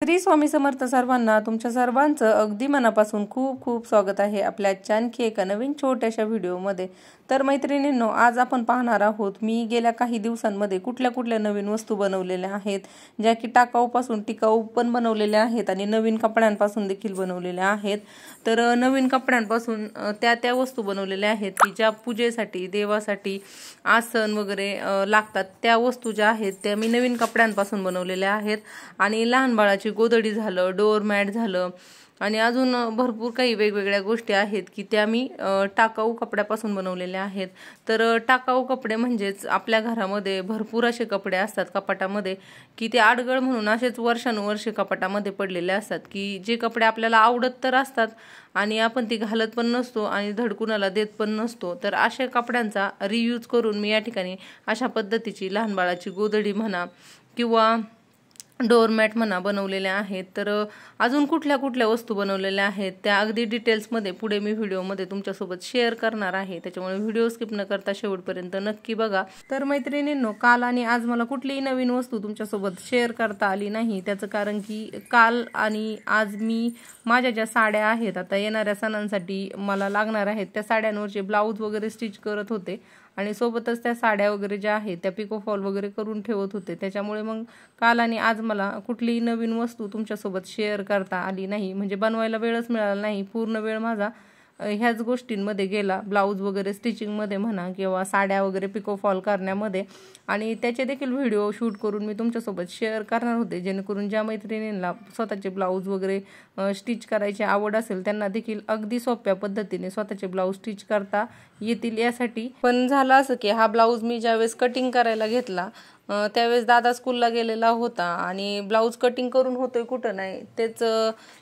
श्री स्वामी समर्थ सर्वांना तुमच्या सर्वांचं अगदी मनापासून खूप खूप स्वागत आहे आपल्या आणखी एका नवीन छोट्याशा व्हिडिओमध्ये। तर मैत्रिणींनो, आज आपण पाहणार आहोत मी गेल्या काही दिवसांमध्ये कुठल्या नवीन वस्तू बनवलेल्या आहेत, ज्या की टाकाऊपासून टिकाऊ पण बनवलेल्या आहेत आणि नवीन कपड्यांपासून देखील बनवलेल्या आहेत। तर नवीन कपड्यांपासून त्या वस्तू बनवलेल्या आहेत की ज्या पूजेसाठी देवासाठी आसन वगैरे लागतात, त्या वस्तू ज्या आहेत त्या मी नवीन कपड्यांपासून बनवलेल्या आहेत। आणि लहान बाळाची गोधडी झालं, डोअर मॅट झालं आणि अजून भरपूर काही वेगवेगळ्या गोष्टी आहेत की त्या मी टाकाऊ कपड्यापासून बनवलेल्या आहेत। तर टाकाऊ कपडे म्हणजेच आपल्या घरामध्ये भरपूर असे कपडे असतात कपाटामध्ये की ते आडगळ म्हणून असेच वर्षानुवर्षे कपाटामध्ये पडलेले असतात की जे कपडे आपल्याला आवडत तर असतात आणि आपण ती घालत पण नसतो आणि धडकुनाला देत पण नसतो। तर अशा कपड्यांचा रियूज करून मी या ठिकाणी अशा पद्धतीची लहान बाळाची गोधडी म्हणा किंवा डोअरमॅट म्हणा बनवलेल्या आहेत। तर अजून कुठल्या वस्तू बनवलेल्या आहेत त्या अगदी डिटेल्समध्ये पुढे मी व्हिडिओमध्ये तुमच्यासोबत शेअर करणार आहे, त्याच्यामुळे व्हिडिओ स्किप न करता शेवटपर्यंत नक्की बघा। तर मैत्रिणींनो, काल आणि आज मला कुठलीही नवीन वस्तू तुमच्यासोबत शेअर करता आली नाही, त्याचं कारण की काल आणि आज मी माझ्या ज्या साड्या आहेत आता येणाऱ्या सणांसाठी मला लागणार आहेत त्या साड्यांवरचे ब्लाऊज वगैरे स्टिच करत होते आणि सोबतच त्या साड्या वगैरे ज्या आहेत त्या पिको फॉल वगैरे करून ठेवत होते। त्याच्यामुळे मग काल आणि आज मला कुठलीही नवीन वस्तू तुमच्यासोबत शेअर करता आली नाही, म्हणजे बनवायला वेळच मिळाला नाही। पूर्ण वेळ माझा ह्याच गोष्टींमध्ये गेला, ब्लाऊज वगैरे स्टिचिंगमध्ये म्हणा किंवा साड्या वगैरे पिको फॉल करण्यामध्ये, आणि त्याचे देखील व्हिडिओ शूट करून मी तुमच्यासोबत शेअर करणार होते, जेणेकरून ज्या मैत्रिणींना स्वतःचे ब्लाऊज वगैरे स्टिच करायची आवड असेल त्यांना देखील अगदी सोप्या पद्धतीने स्वतःचे ब्लाऊज स्टिच करता येतील यासाठी। पण झालं असं की हा ब्लाऊज मी ज्यावेळेस कटिंग करायला घेतला त्यावेळेस दादा स्कूलला गेलेला होता आणि ब्लाऊज कटिंग करून होतोय कुठं नाही तेच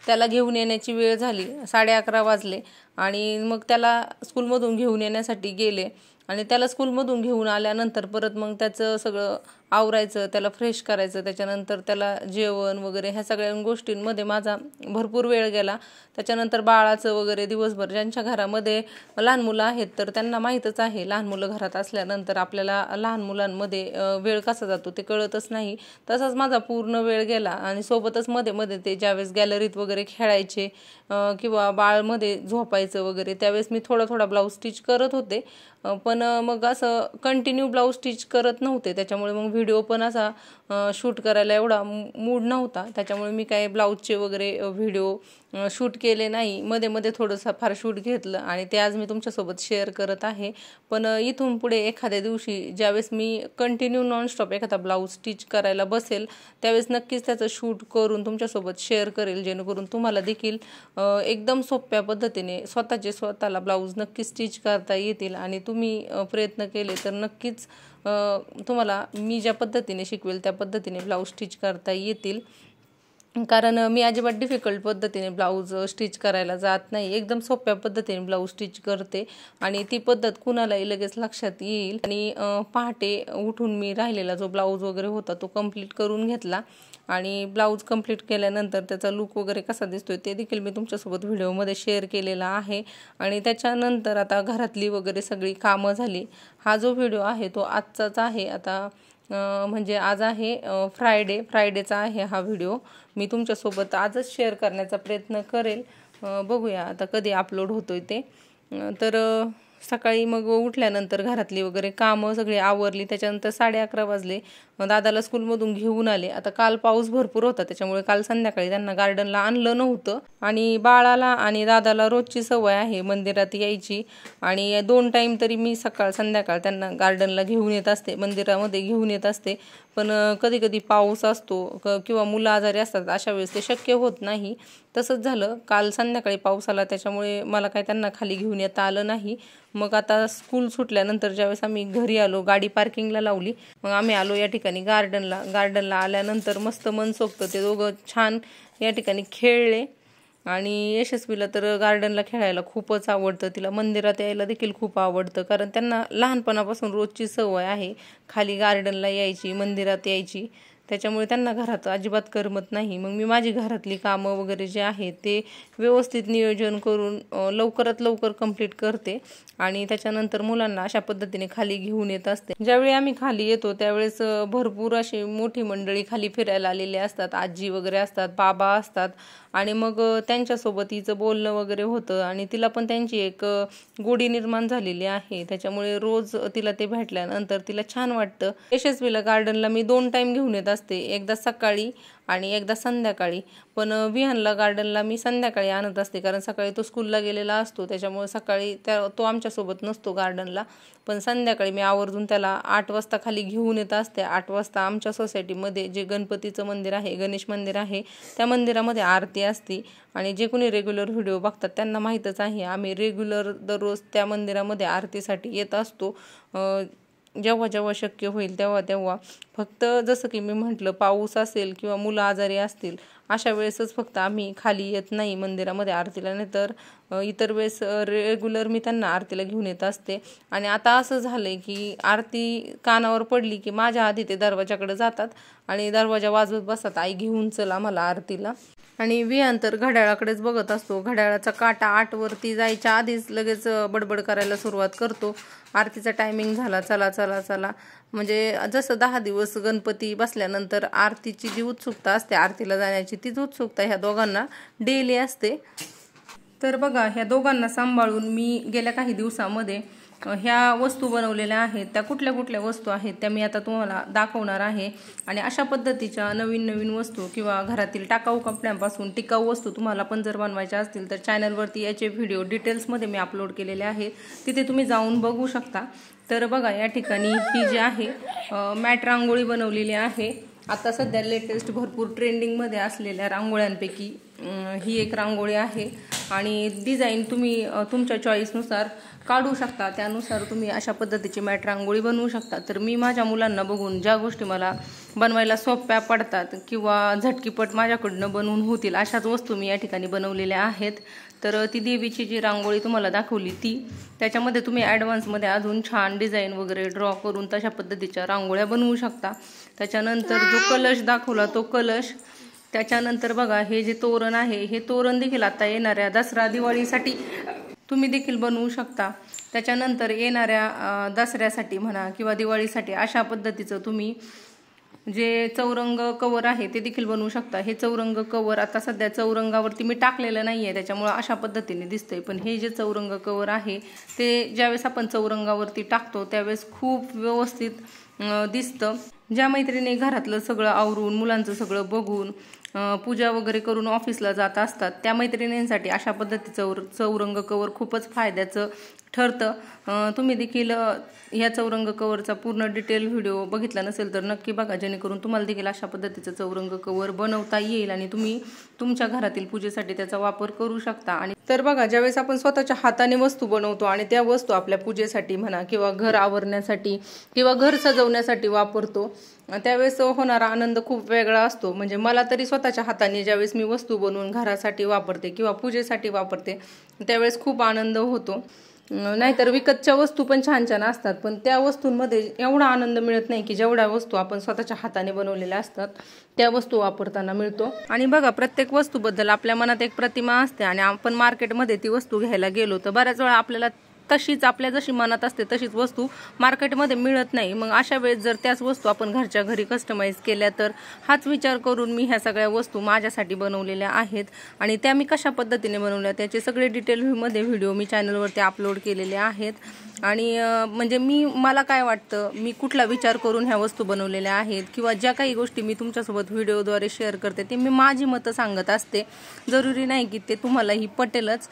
त्याला घेऊन येण्याची वेळ झाली, 11:30 वाजले आणि मग त्याला स्कूलमधून घेऊन येण्यासाठी गेले आणि त्याला स्कूलमधून घेऊन आल्यानंतर परत मग त्याचं सगळं आवरायचं, त्याला फ्रेश करायचं, त्याच्यानंतर त्याला जेवण वगैरे ह्या सगळ्या गोष्टींमध्ये माझा भरपूर वेळ गेला। त्याच्यानंतर बाळाचं वगैरे दिवसभर, ज्यांच्या घरामध्ये लहान मुलं आहेत तर त्यांना माहीतच आहे, लहान मुलं घरात असल्यानंतर आपल्याला लहान मुलांमध्ये वेळ कसा जातो ते कळतच नाही। तसाच माझा पूर्ण वेळ गेला आणि सोबतच मध्ये ते ज्यावेळेस गॅलरीत वगैरे खेळायचे किंवा बाळमध्ये झोपायचं वगैरे त्यावेळेस मी थोडा ब्लाऊज स्टिच करत होते, पण मग असं कंटिन्यू ब्लाऊज स्टिच करत नव्हते। त्याच्यामुळे मग व्हिडिओ पण असा शूट करायला एवढा मूड नव्हता, त्याच्यामुळे मी काय ब्लाऊजचे वगैरे व्हिडिओ शूट केले नाही। मध्ये थोडंसं फार शूट घेतलं आणि ते आज मी तुमच्यासोबत शेअर करत आहे। पण इथून पुढे एखाद्या दिवशी ज्यावेळेस मी कंटिन्यू नॉनस्टॉप एखादा ब्लाऊज स्टिच करायला बसेल त्यावेळेस नक्कीच त्याचं शूट करून तुमच्यासोबत शेअर करेल, जेणेकरून तुम्हाला देखील एकदम सोप्या पद्धतीने स्वतःला ब्लाऊज नक्की स्टिच करता येतील आणि तुम्ही प्रयत्न केले तर नक्कीच तुम्हाला मी ज्या पद्धतीने शिकवेल त्या पद्धतीने ब्लाऊज स्टिच करता येतील। कारण मी अजिबात डिफिकल्ट पद्धतीने ब्लाऊज स्टिच करायला जात नाही, एकदम सोप्या पद्धतीने ब्लाऊज स्टिच करते आणि ती पद्धत कुणालाही लगेच लक्षात येईल। आणि पहाटे उठून मी राहिलेला जो ब्लाऊज वगैरे होता तो कंप्लीट करून घेतला आणि ब्लाऊज कंप्लीट केल्यानंतर त्याचा लुक वगैरे कसा दिसतोय ते देखील मी तुमच्यासोबत व्हिडिओमध्ये शेअर केलेला आहे। आणि त्याच्यानंतर आता घरातली वगैरे सगळी कामं झाली। हा जो व्हिडिओ आहे तो आजचाच आहे, आता म्हणजे आज आहे फ्रायडेचा आहे हा व्हिडिओ, मी तुमच्यासोबत आजच शेअर करण्याचा प्रयत्न करेल। बघूया आता कधी अपलोड होतोय ते। तर सकाळी मग उठल्यानंतर घरातली वगैरे कामं सगळी आवरली, त्याच्यानंतर 11:30 वाजले, दादाला स्कूलमधून घेऊन आले। आता काल पाऊस भरपूर होता त्याच्यामुळे काल संध्याकाळी त्यांना गार्डनला आणलं नव्हतं आणि बाळाला आणि दादाला रोजची सवय आहे मंदिरात यायची आणि 2 टाईम तरी मी सकाळ संध्याकाळ त्यांना गार्डनला घेऊन येत असते, मंदिरामध्ये घेऊन येत असते। पण कधी पाऊस असतो किंवा मुलं आजारी असतात, अशा वेळेस ते शक्य होत नाही। तसंच झालं, काल संध्याकाळी पाऊस आला त्याच्यामुळे मला काय त्यांना खाली घेऊन येता आलं नाही। मग आता स्कूल सुटल्यानंतर ज्यावेळेस आम्ही घरी आलो, गाडी पार्किंगला लावली, मग आम्ही आलो या ठिकाणी गार्डनला आल्यानंतर मस्त मनसोक्त ते दोघं छान या ठिकाणी खेळले आणि यशस्वीला तर गार्डनला खेळायला खूपच आवडतं, तिला मंदिरात यायला देखील खूप आवडतं, कारण त्यांना लहानपणापासून रोजची सवय आहे खाली गार्डनला यायची, मंदिरात यायची। त्याच्यामुळे त्यांना घरात अजिबात करमत नाही। मग मी माझी घरातली कामं वगैरे जे आहे ते व्यवस्थित नियोजन करून लवकरात लवकर कंप्लीट करते आणि त्याच्यानंतर मुलांना अशा पद्धतीने खाली घेऊन येत असते। ज्यावेळी आम्ही खाली येतो त्यावेळेस भरपूर अशी मोठी मंडळी खाली फिरायला आलेली असतात, आजी वगैरे असतात, बाबा असतात आणि मग त्यांच्यासोबत हिचं बोलणं वगैरे होतं आणि तिला पण त्यांची एक गोडी निर्माण झालेली आहे। त्याच्यामुळे रोज तिला ते भेटल्यानंतर तिला छान वाटतं। यशस्वीला गार्डनला मी 2 टाइम घेऊन येत असते, एकदा सकाळी आणि एकदा संध्याकाळी। पण विहानला गार्डनला मी संध्याकाळी आणत असते कारण सकाळी तो स्कूलला गेलेला असतो, त्याच्यामुळे सकाळी तो आमच्यासोबत नसतो गार्डनला। पण संध्याकाळी मी आवर्जून त्याला 8 वाजता खाली घेऊन येत असते। 8 वाजता आमच्या सोसायटीमध्ये जे गणपतीचं मंदिर आहे, गणेश मंदिर आहे, त्या मंदिरामध्ये आरती असते आणि जे कोणी रेग्युलर व्हिडिओ बघतात त्यांना माहीतच आहे आम्ही रेग्युलर दररोज त्या मंदिरामध्ये आरतीसाठी येत असतो। जेव्हा जेव्हा शक्य होईल तेव्हा तेव्हा, फक्त जसं की मी म्हटलं पाऊस असेल किंवा मुलं आजारी असतील अशा वेळेसच फक्त आम्ही खाली येत नाही मंदिरामध्ये आरतीला, नाही तर इतर वेळेस रेग्युलर मी त्यांना आरतीला घेऊन येत असते। आणि आता असं झालंय की आरती कानावर पडली की माझ्या आधी ते दरवाजाकडे जातात आणि दरवाजा वाजवत बसतात, आई घेऊन चल आम्हाला आरतीला। आणि विहान तर घड्याळाकडेच बघत असतो, घड्याळाचा काटा 8 वरती जायच्या आधीच लगेच बडबड करायला सुरुवात करतो, आरतीचा टायमिंग झाला, चला चला चला। म्हणजे जसं 10 दिवस गणपती बसल्यानंतर आरतीची जी उत्सुकता असते, आरतीला जाण्याची तीच उत्सुकता ह्या दोघांना डेली असते। तर बघा, ह्या दोघांना सांभाळून मी गेल्या काही दिवसामध्ये ह्या वस्तू बनवलेल्या आहेत। त्या कुठल्या कुठल्या वस्तू आहेत त्या मी आता तुम्हाला दाखवणार आहे। आणि अशा पद्धतीच्या नवीन नवीन वस्तू किंवा घरातील टाकाऊ कपड्यांपासून टिकाऊ वस्तू तुम्हाला पण जर बनवायच्या असतील तर चॅनलवरती याचे व्हिडिओ डिटेल्समध्ये मी अपलोड केलेले आहेत, तिथे तुम्ही जाऊन बघू शकता। तर बघा, या ठिकाणी ही जी आहे मॅट रांगोळी बनवलेली आहे। आता सध्या लेटेस्ट भरपूर ट्रेंडिंगमध्ये असलेल्या रांगोळ्यांपैकी ही एक रांगोळी आहे आणि डिझाईन तुम्ही तुमच्या चॉईसनुसार काढू शकता, त्यानुसार तुम्ही अशा पद्धतीची मॅट रांगोळी बनवू शकता। तर मी माझ्या मुलांना बघून ज्या गोष्टी मला बनवायला सोप्या पडतात किंवा झटकीपट माझ्याकडनं बनवून होतील अशाच वस्तू मी या ठिकाणी बनवलेल्या आहेत। तर ती देवीची जी रांगोळी तुम्हाला दाखवली ती, त्याच्यामध्ये तुम्ही ॲडव्हान्समध्ये अजून छान डिझाईन वगैरे ड्रॉ करून तशा पद्धतीच्या रांगोळ्या बनवू शकता। त्याच्यानंतर जो कलश दाखवला तो कलश, त्याच्यानंतर बघा हे जे तोरण आहे, हे तोरण देखील आता येणाऱ्या दसरा दिवाळीसाठी तुम्ही देखील बनवू शकता। त्याच्यानंतर येणाऱ्या दसऱ्यासाठी म्हणा किंवा दिवाळीसाठी अशा पद्धतीचं तुम्ही जे चौरंग कवर आहे ते देखील बनवू शकता। हे चौरंग कवर आता सध्या चौरंगावरती मी टाकलेलं नाहीये, त्याच्यामुळे अशा पद्धतीने दिसतंय। पण हे जे चौरंग कवर आहे ते ज्यावेळेस आपण चौरंगावरती टाकतो त्यावेळेस खूप व्यवस्थित दिसतं। ज्या मैत्रिणी घरातलं सगळं आवरून मुलांचं सगळं बघून पूजा वगैरे करून ऑफिसला जात असतात त्या मैत्रिणींसाठी अशा पद्धतीचं चौरंग कवर खूपच फायद्याचं ठरतं। तुम्ही देखील ह्या चौरंग कवरचा पूर्ण डिटेल व्हिडिओ बघितला नसेल तर नक्की बघा, जेणेकरून तुम्हाला देखील अशा पद्धतीचं चौरंग कवर बनवता येईल आणि तुम्ही तुमच्या घरातील पूजेसाठी त्याचा वापर करू शकता। आणि तर बघा, ज्यावेळेस आपण स्वतःच्या हाताने वस्तू बनवतो आणि त्या वस्तू आपल्या पूजेसाठी म्हणा किंवा घर आवरण्यासाठी किंवा घर सजवण्यासाठी वापरतो त्यावेळेस होणारा आनंद खूप वेगळा असतो। म्हणजे मला तरी स्वतःच्या हाताने ज्यावेळेस मी वस्तू बनवून घरासाठी वापरते किंवा पूजेसाठी वापरते त्यावेळेस खूप आनंद होतो। नाहीतर विकतच्या वस्तू पण छान छान असतात, पण त्या वस्तूंमध्ये एवढा आनंद मिळत नाही की जेवढ्या वस्तू आपण स्वतःच्या हाताने बनवलेल्या असतात त्या वस्तू वापरताना मिळतो। आणि बघा, प्रत्येक वस्तूबद्दल आपल्या मनात एक प्रतिमा असते आणि आपण मार्केटमध्ये ती वस्तू घ्यायला गेलो तर बऱ्याच वेळा आपल्याला तशीच आपल्या जशी मनात असते तशीच वस्तू मार्केटमध्ये मिळत नाही। मग अशा वेळेस जर त्याच वस्तू आपण घरच्या घरी कस्टमाइज केल्या तर हाच विचार करून मी ह्या सगळ्या वस्तू माझ्यासाठी बनवलेल्या आहेत आणि त्या मी कशा पद्धतीने बनवल्या त्याचे सगळे डिटेलमध्ये व्हिडिओ मी चॅनलवरती अपलोड केलेले आहेत। आणि म्हणजे मला काय वाटतं, मी कुठला विचार करून ह्या वस्तू बनवलेल्या आहेत किंवा ज्या काही गोष्टी मी तुमच्यासोबत व्हिडिओद्वारे शेअर करते ते मी माझी मतं सांगत असते। जरुरी नाही की ते तुम्हालाही पटेलच,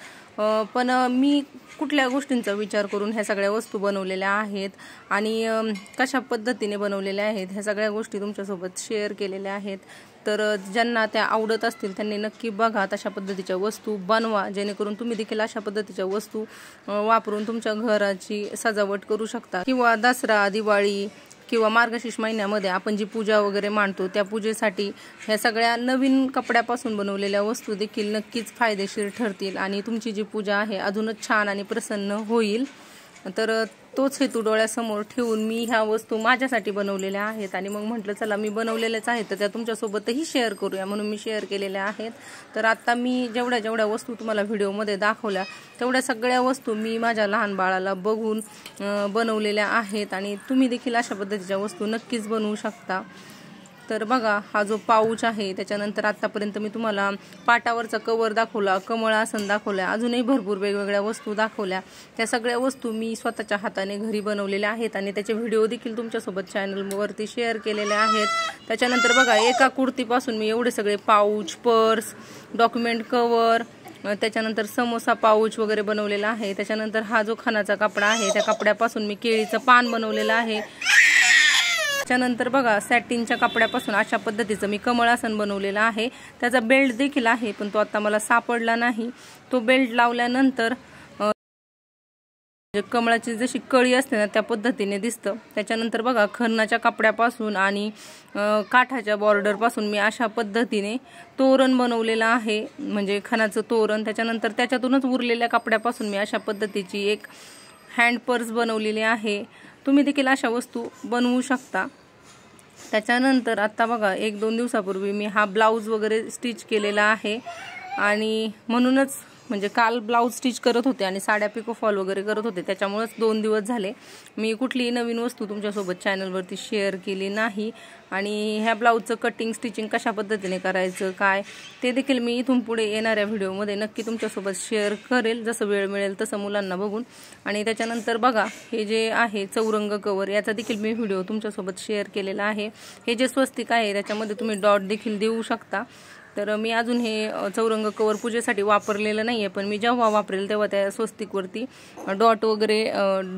पण मी कुठल्या गोष्टींचा विचार करून ह्या सगळ्या वस्तू बनवलेल्या आहेत आणि कशा पद्धतीने बनवलेल्या आहेत ह्या सगळ्या गोष्टी तुमच्यासोबत शेअर केलेल्या आहेत। तर ज्यांना त्या आवडत असतील त्यांनी नक्की बघा, तशा पद्धतीच्या वस्तू बनवा, जेणेकरून तुम्ही देखील अशा पद्धतीच्या वस्तू वापरून तुमच्या घराची सजावट करू शकता। किंवा दसरा, दिवाळी किंवा मार्गशीर्ष महिन्यामध्ये आपण जी पूजा वगैरे मांडतो त्या पूजेसाठी ह्या सगळ्या नवीन कपड्यापासून बनवलेल्या वस्तू देखील नक्कीच फायदेशीर ठरतील आणि तुमची जी पूजा आहे अजूनच छान आणि प्रसन्न होईल। तर तोच हेतू डोळ्यासमोर ठेवून मी ह्या वस्तू माझ्यासाठी बनवलेल्या आहेत आणि मग म्हटलं चला मी बनवलेल्याच आहेत तर त्या तुमच्यासोबतही शेअर करूया म्हणून मी शेअर केलेल्या आहेत। तर आता मी जेवढ्या वस्तू तुम्हाला व्हिडिओमध्ये दाखवल्या तेवढ्या सगळ्या वस्तू मी माझ्या लहान बाळाला बघून बनवलेल्या आहेत आणि तुम्ही देखील अशा पद्धतीच्या वस्तू नक्कीच बनवू शकता। तर बघा हा जो पाऊच आहे त्याच्यानंतर आतापर्यंत मी तुम्हाला पाटावरचा कवर दाखवला, कमळ आसन दाखवला, अजूनही भरपूर वेगवेगळ्या वस्तू दाखवल्या। त्या सगळ्या वस्तू मी स्वतःच्या हाताने घरी बनवलेल्या आहेत आणि त्याचे व्हिडिओ देखील तुमच्यासोबत चॅनलवरती शेअर केलेले आहेत। त्याच्यानंतर बघा एका कुर्तीपासून मी एवढे सगळे पाऊच, पर्स, डॉक्युमेंट कवर, त्याच्यानंतर समोसा पाऊच वगैरे बनवलेला आहे। त्याच्यानंतर हा जो खणाचा कपडा आहे त्या कपड्यापासून मी केळीचं पान बनवलेलं आहे। त्याच्यानंतर बघा सॅटिनच्या कपड्यापासून अशा पद्धतीचं मी कमळ आसन बनवलेलं आहे। त्याचा बेल्ट देखील आहे पण तो आता मला सापडला नाही। तो बेल्ट लावल्यानंतर कमळाची जशी कळी असते ना त्या पद्धतीने दिसतं। त्याच्यानंतर बघा खणाच्या कपड्यापासून आणि काठाच्या बॉर्डर पासून मी अशा पद्धतीने तोरण बनवलेलं आहे, म्हणजे खणाचं तोरण। त्याच्यानंतर त्याच्यातूनच उरलेल्या कपड्यापासून मी अशा पद्धतीची एक हँड पर्स बनवलेली आहे। तुम्ही देखील अशा वस्तू बनवू शकता। त्याच्यानंतर आता बघा 1-2 दिवसापूर्वी मी हा ब्लाऊज वगैरे स्टिच केलेला आहे आणि म्हणूनच म्हणजे काल ब्लाऊज स्टिच करत होते आणि साड्या पिको फॉल वगैरे करत होते, त्याच्यामुळेच 2 दिवस झाले मी कुठलीही नवीन वस्तू तुमच्यासोबत चॅनलवरती शेअर केली नाही। आणि ह्या ब्लाऊजचं कटिंग स्टिचिंग कशा पद्धतीने करायचं काय ते देखील मी इथून पुढे येणाऱ्या व्हिडिओमध्ये नक्की तुमच्यासोबत शेअर करेल, जसं वेळ मिळेल तसं मुलांना बघून। आणि त्याच्यानंतर बघा हे जे आहे चौरंग कवर, याचा देखील मी व्हिडिओ तुमच्यासोबत शेअर केलेला आहे। हे जे स्वस्तिक आहे त्याच्यामध्ये तुम्ही डॉट देखील देऊ शकता। तर मी अजून हे चौरंग कवर पूजेसाठी वापरलेलं नाहीये, पण मी जेव्हा वापरेल तेव्हा त्या स्वस्तिकवरती डॉट वगैरे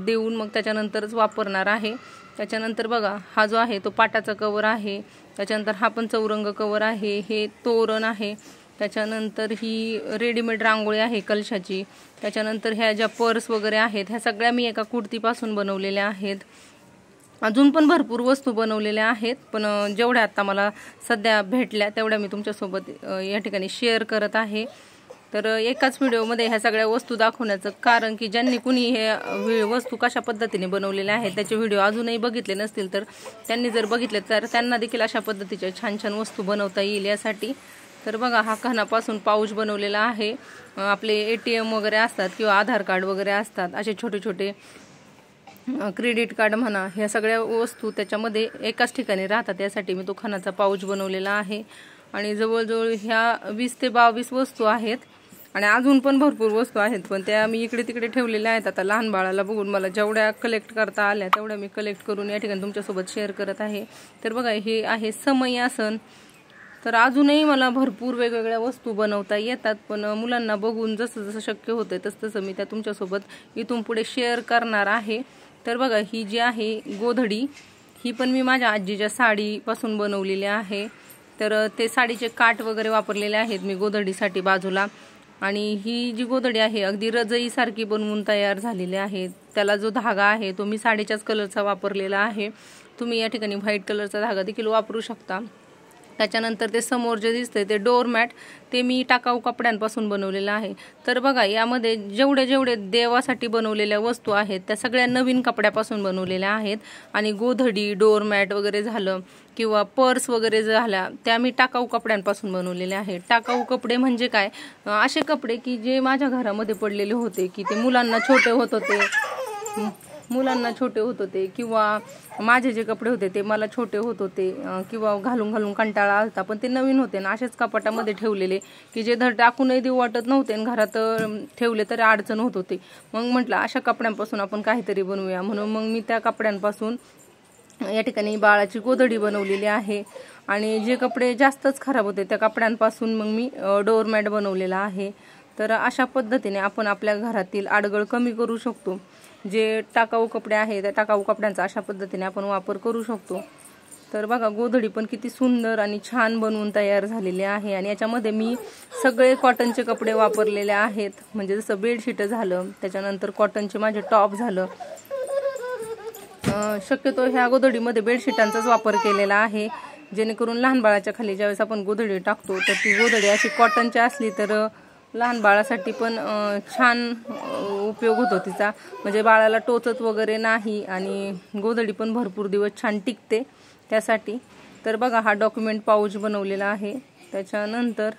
देऊन मग त्याच्यानंतरच वापरणार आहे। त्याच्यानंतर बघा हा जो आहे तो पाटाचा कवर आहे। त्याच्यानंतर हा पण चौरंग कवर आहे, हे तोरण आहे। त्याच्यानंतर ही रेडीमेड रांगोळी आहे कलशाची। त्याच्यानंतर ह्या ज्या पर्स वगैरे आहेत ह्या सगळ्या मी एका कुर्तीपासून बनवलेल्या आहेत। अजून पण भरपूर वस्तू बनवलेल्या आहेत, पण जेवढ्या आता मला सध्या भेटल्या तेवढ्या मी तुमच्यासोबत या ठिकाणी शेअर करत आहे। तर एकाच व्हिडिओमध्ये ह्या सगळ्या वस्तू दाखवण्याचं कारण की ज्यांनी कुणी हे वस्तू कशा पद्धतीने बनवलेल्या आहेत त्याचे व्हिडिओ अजूनही बघितले नसतील तर त्यांनी जर बघितले तर त्यांना देखील अशा पद्धतीच्या छान छान वस्तू बनवता येईल यासाठी। तर बघा हा खणापासून पाऊच बनवलेला आहे। आपले ATM वगैरे असतात किंवा आधार कार्ड वगैरे असतात, असे छोटे छोटे क्रेडिट कार्ड म्हणा, ह्या सगळ्या वस्तू त्याच्यामध्ये एकाच ठिकाणी राहतात, यासाठी मी तो खणाचा पाऊच बनवलेला आहे। आणि जवळजवळ ह्या 20 ते 22 वस्तू आहेत आणि अजून पण भरपूर वस्तू आहेत, पण त्या मी इकडे तिकडे ठेवलेल्या आहेत। आता लहान बाळाला बघून मला जेवढ्या कलेक्ट करता आल्या तेवढ्या मी कलेक्ट करून या ठिकाणी तुमच्यासोबत शेअर करत आहे। तर बघा हे आहे समय आसन। तर अजूनही मला भरपूर वेगवेगळ्या वस्तू बनवता येतात, पण मुलांना बघून जसं जसं शक्य होतं तसं मी त्या तुमच्यासोबत इथून पुढे शेअर करणार आहे। तर बघा ही जी आहे गोधडी, ही पण मी माझ्या आजीच्या साडीपासून बनवलेली आहे। तर ते साडीचे काठ वगैरे वापरलेले आहेत मी गोधडीसाठी बाजूला। आणि ही जी गोधडी आहे अगदी रजईसारखी बनवून तयार झालेली आहे। त्याला जो धागा आहे तो मी साडीच्याच कलरचा वापरलेला आहे, तुम्ही या ठिकाणी व्हाईट कलरचा धागा देखील वापरू शकता। त्याच्यानंतर ते समोर जे दिसतंय ते डोरमॅट, ते मी टाकाऊ कपड्यांपासून बनवलेलं आहे। तर बघा यामध्ये जेवढे देवासाठी बनवलेल्या वस्तू आहेत त्या सगळ्या नवीन कपड्यापासून बनवलेल्या आहेत। आणि गोधडी, डोरमॅट वगैरे झालं किंवा पर्स वगैरे झाल्या त्या मी टाकाऊ कपड्यांपासून बनवलेले आहेत। टाकाऊ कपडे म्हणजे काय, असे कपडे की जे माझ्या घरामध्ये पडलेले होते की ते मुलांना छोटे होत होते किंवा माझे जे कपडे होते ते मला छोटे होत होते किंवा घालून कंटाळा आलता, पण ते नवीन होते ना असेच कपाटामध्ये ठेवलेले की जे धड टाकूनही देऊ वाटत नव्हते आणि घरात ठेवले तरी अडचण होत होती। मग म्हटलं अशा कपड्यांपासून आपण काहीतरी बनवूया, म्हणून मग मी त्या कपड्यांपासून या ठिकाणी बाळाची गोधडी बनवलेली आहे। आणि जे कपडे जास्तच खराब होते त्या कपड्यांपासून मग मी डोरमॅट बनवलेला आहे। तर अशा पद्धतीने आपण आपल्या घरातील अडगळ कमी करू शकतो। जे टाकाऊ कपडे आहेत त्या टाकाऊ कपड्यांचा अशा पद्धतीने आपण वापर करू शकतो। तर बघा गोधडी पण किती सुंदर आणि छान बनवून तयार झालेली आहे। आणि याच्यामध्ये मी सगळे कॉटनचे कपडे वापरलेले आहेत, म्हणजे जसं बेडशीट झालं, त्याच्यानंतर कॉटनचे माझे टॉप झालं। शक्यतो ह्या गोधडीमध्ये बेडशीटांचाच वापर केलेला आहे, जेणेकरून लहान बाळाच्या खाली ज्यावेळेस आपण गोधडी टाकतो तर ती गोधडी अशी कॉटनची असली तर लहान बाळासाठी पण छान उपयोग होतो तिचा, म्हणजे बाळाला टोचत वगैरे नाही आणि गोधडी पण भरपूर दिवस छान टिकते त्यासाठी. तर बघा हा डॉक्युमेंट पाऊच बनवलेला आहे. त्याच्यानंतर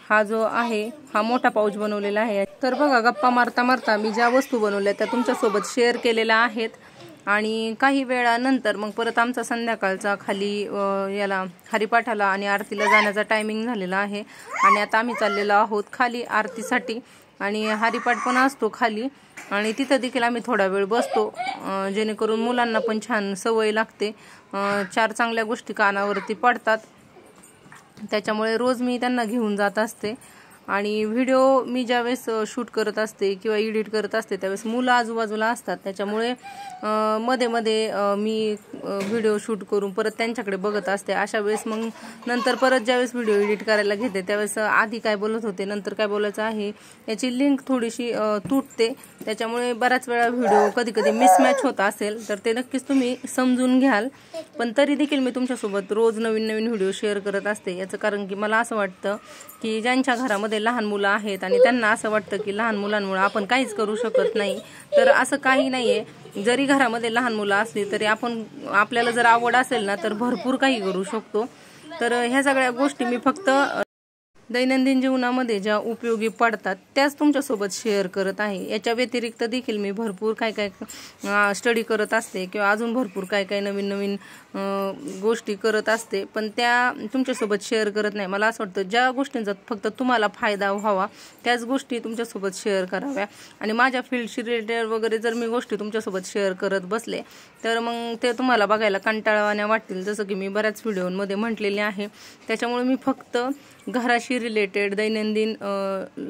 हा जो आहे हा मोठा पाऊच बनवलेला आहे. तर बघा गप्पा मारता मारता मी ज्या वस्तू बनवल्या त्या तुमच्यासोबत शेअर केलेल्या आहेत. आणि काही वेळानंतर मग परत आमचा संध्याकाळचा खाली याला हरिपाठाला आणि आरतीला जाण्याचा टायमिंग झालेला आहे. आणि आता आम्ही चाललेलो आहोत खाली आरतीसाठी. आणि हरिपाठ पण असतो खाली आणि तिथं देखील आम्ही थोडा वेळ बसतो, जेणेकरून मुलांना पण छान सवय लागते. 4 चांगल्या गोष्टी कानावरती पडतात. त्याच्यामुळे रोज मी त्यांना घेऊन जात असते. आणि व्हिडिओ मी ज्यावेळेस शूट करत असते किंवा एडिट करत असते त्यावेळेस मुलं आजूबाजूला असतात. त्याच्यामुळे मध्ये मध्ये मी व्हिडिओ शूट करून परत त्यांच्याकडे बघत असते. अशा वेळेस मग नंतर परत ज्यावेळेस व्हिडिओ एडिट करायला घेते त्यावेळेस आधी काय बोलत होते नंतर काय बोलायचं आहे याची लिंक थोडीशी तुटते. त्याच्यामुळे बऱ्याच वेळा व्हिडिओ कधी कधी मिसमॅच होत असेल तर ते नक्कीच तुम्ही समजून घ्याल. पण तरी देखील मी तुमच्यासोबत रोज नवीन नवीन व्हिडिओ शेअर करत असते. याचं कारण की मला असं वाटतं की ज्यांच्या घरामध्ये लहान मुलं आहेत आणि त्यांना असं वाटतं की लहान मुलांमुळे आपण काहीच करू शकत नाही, तर असं काही नाहीये. जरी घरामध्ये लहान मुलं असली तरी आपल्याला जर आवड असेल ना तर भरपूर काही करू शकतो. तर ह्या सगळ्या गोष्टी मी फक्त दैनंदिन जीवनामध्ये ज्या उपयोगी पडतात त्याच तुमच्यासोबत शेअर करत आहे. याच्या व्यतिरिक्त देखील मी भरपूर काय स्टडी करत असते किंवा अजून भरपूर काय नवीन नवीन गोष्टी करत असते, पण त्या तुमच्यासोबत शेअर करत नाही. मला असं वाटतं ज्या गोष्टींचा फक्त तुम्हाला फायदा व्हावा त्याच गोष्टी तुमच्यासोबत शेअर कराव्या. आणि माझ्या फील्डशी रिलेटेड वगैरे जर मी गोष्टी तुमच्यासोबत शेअर करत बसले तर मग ते तुम्हाला बघायला कंटाळवाण्या वाटतील, जसं की मी बऱ्याच व्हिडिओमध्ये म्हटलेले आहे. त्याच्यामुळे मी फक्त घराशी रिलेटेड दैनंदिन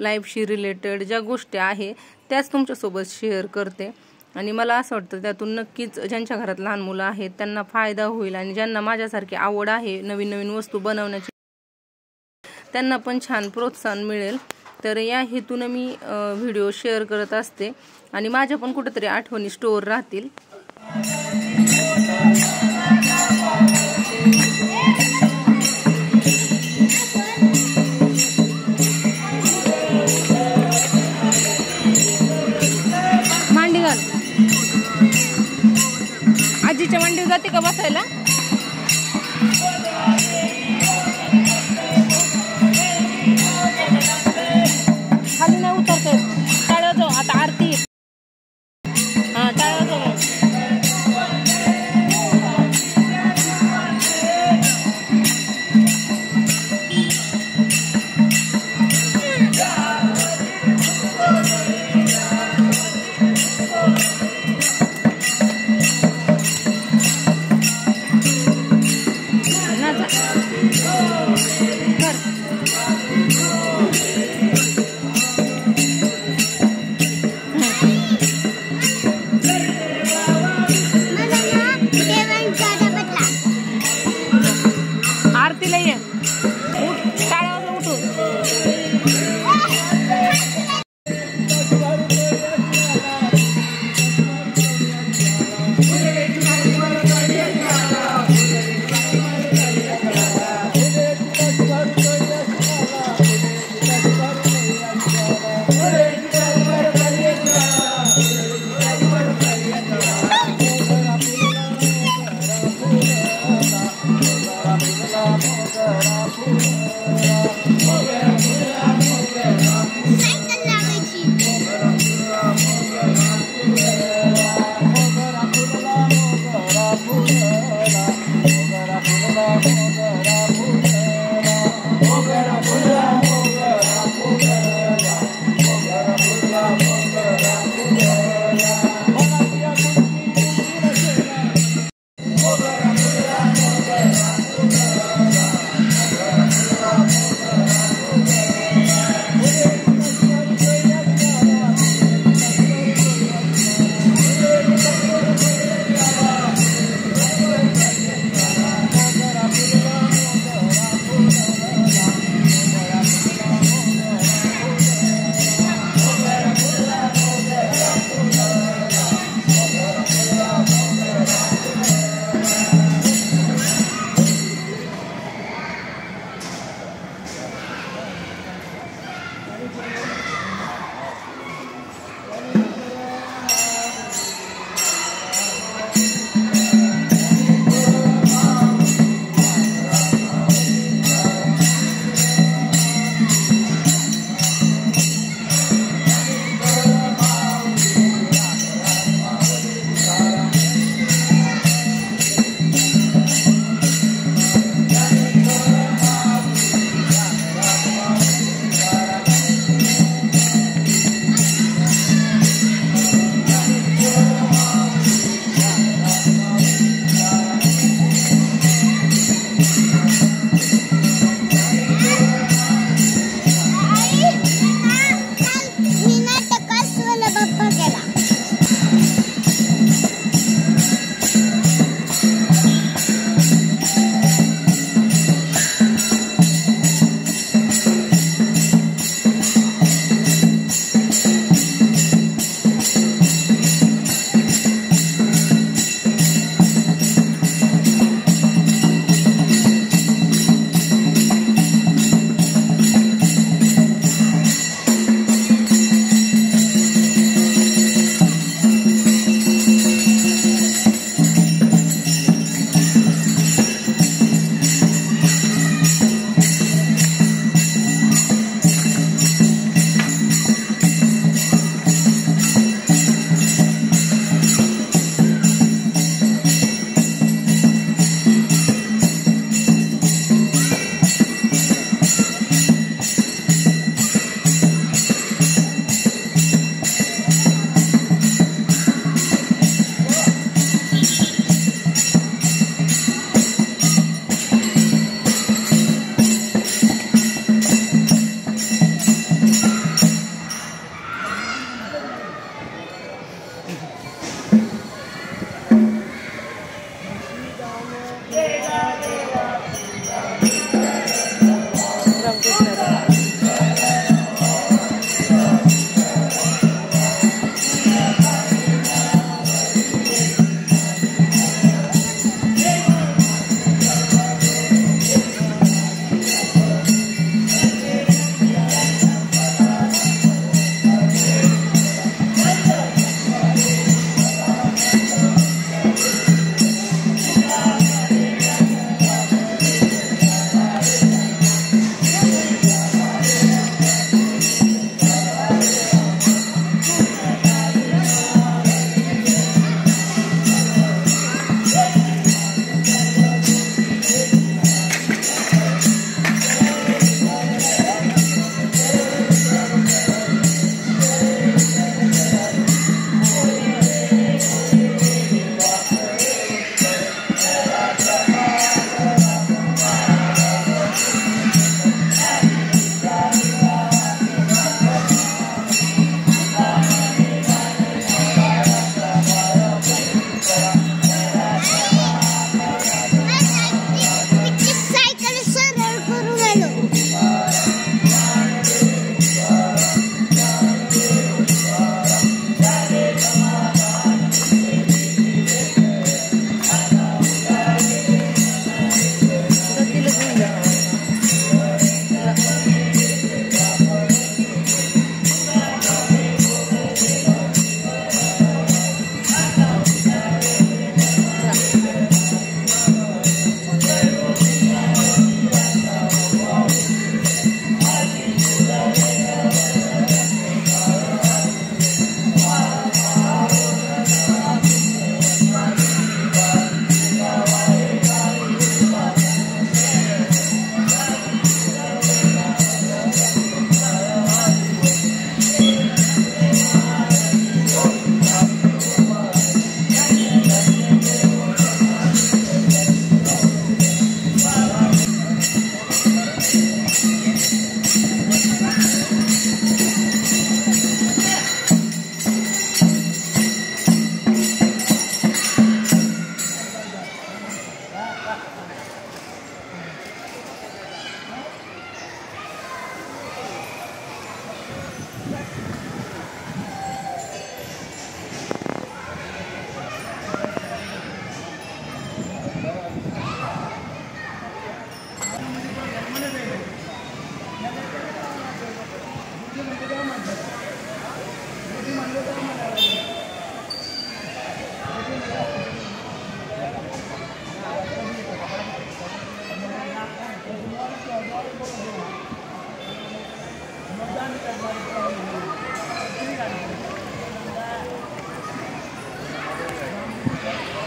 लाईफशी रिलेटेड ज्या गोष्टी आहे त्याच तुमच्यासोबत शेअर करते. आणि मला असं वाटतं त्यातून नक्कीच ज्यांच्या घरात लहान मुलं आहेत त्यांना फायदा होईल आणि ज्यांना माझ्यासारखी आवड आहे नवीन नवीन वस्तू बनवण्याची त्यांना पण छान प्रोत्साहन मिळेल. तर या हेतून मी व्हिडिओ शेअर करत असते आणि माझ्या पण कुठेतरी आठवणी स्टोअर राहतील. मांडी घाल, आजीच्या मांडीवर जाते का बसायला? खाली नाही उतरते. टाळ्या जाऊ आता आरती. हा टाळ्या जाऊ. आरतीला ये, टाळ्यावर उठून.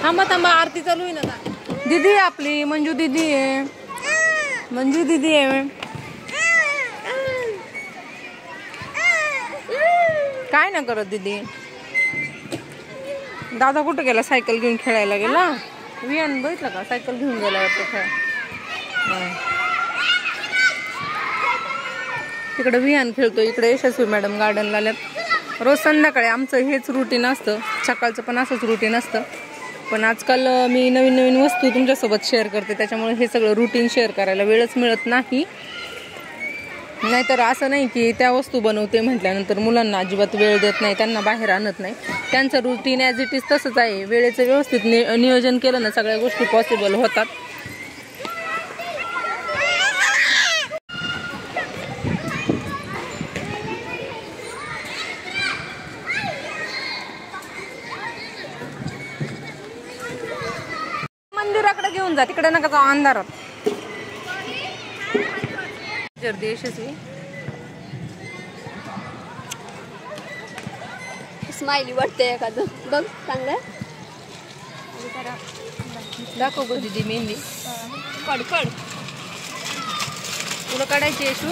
थांबा थांबा, आरती चालू आहे ना. दीदी आपली मंजू दीदी आहे, मंजू दीदी आहे. काय ना करत दीदी. दादा कुठं गेला? सायकल घेऊन खेळायला गेला. विहान बघितलं का? सायकल घेऊन गेला वाटतं खेळ. तिकडे विहान खेळतो, इकडे यशस्वी मॅडम गार्डनला आल्यात. रोज संध्याकाळी आमचं हेच रुटीन असतं, सकाळचं पण असंच रुटीन असतं. पण आजकाल मी नवीन नवीन वस्तू तुमच्यासोबत शेअर करते, त्याच्यामुळे हे सगळं रुटीन शेअर करायला वेळच मिळत नाही. नाहीतर असं नाही की त्या वस्तू बनवते म्हटल्यानंतर मुलांना अजिबात वेळ देत नाही, त्यांना बाहेर आणत नाही. त्यांचं रुटीन ॲज इट इज तसंच आहे. वेळेचं व्यवस्थित नियोजन केलं ना, सगळ्या गोष्टी पॉसिबल होतात. मंदिराकडे घेऊन जा, तिकडे नका जाऊ अंधारात. यशस्वी स्माइली वाटते एखादं बघ चांगलं. दाखव गो दीदी मेहंदी. कड कड तुला काढायची येशू?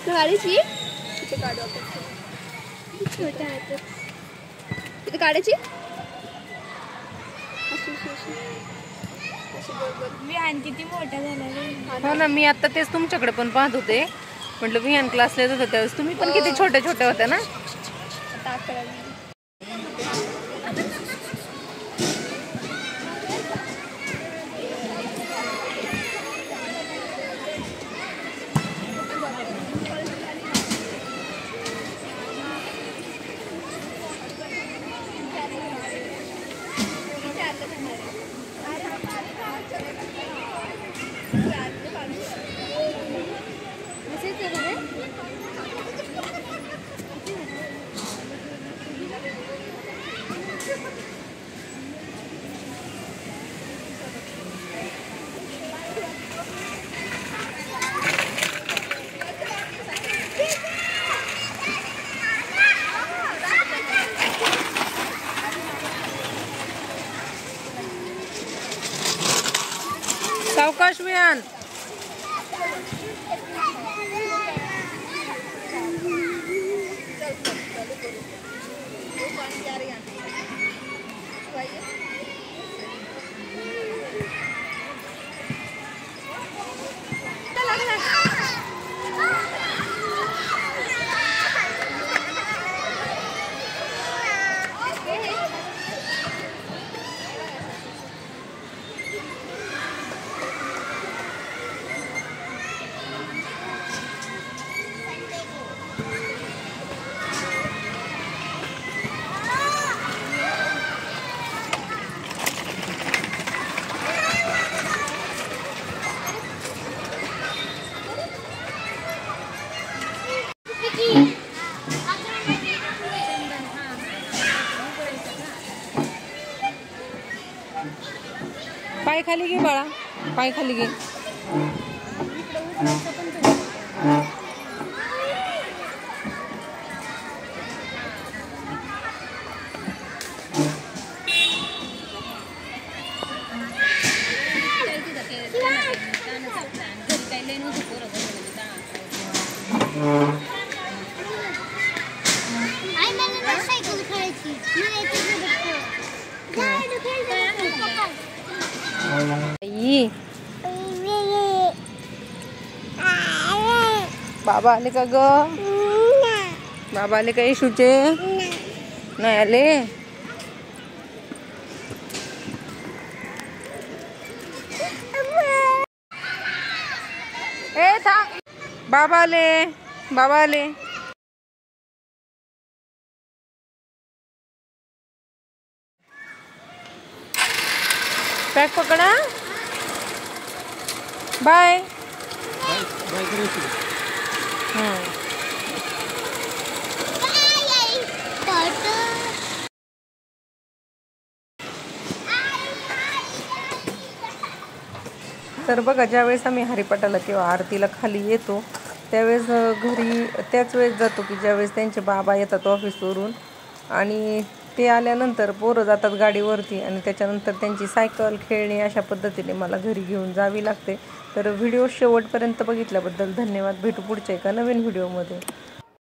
काढायची इथे काढू आपण. छोट्या हातात इथे काढायची. विहान किती मोठा झाला. हो ना, मी आता तेच तुमच्याकडे पण पाहत होते. म्हटलं विहान क्लासला येत होता त्यावेळेस तुम्ही पण किती छोट्या छोट्या होत्या ना. सावकाश विहान. पाय खाली घे बाळा, पाय खाली घे. बाबा आले का ग? बाबा आले का येशूचे? नाही आले. ए थांब, बाबा आले. बाबा आले. पॅक पकडा. बाय. तर बघा, ज्यावेळेस आम्ही हरिपाठाला किंवा आरतीला खाली येतो त्यावेळेस घरी त्याच वेळेस जातो की ज्यावेळेस त्यांचे बाबा येतात ऑफिसवरून आणि ते आल्यानंतर पोरं जातात गाडीवरती आणि त्याच्यानंतर त्यांची सायकल खेळणी अशा पद्धतीने मला घरी घेऊन जावी लागते. तर व्हिडिओ शेवटपर्यंत बघितल्याबद्दल धन्यवाद. भेटू पुढच्या एका नवीन व्हिडिओमध्ये.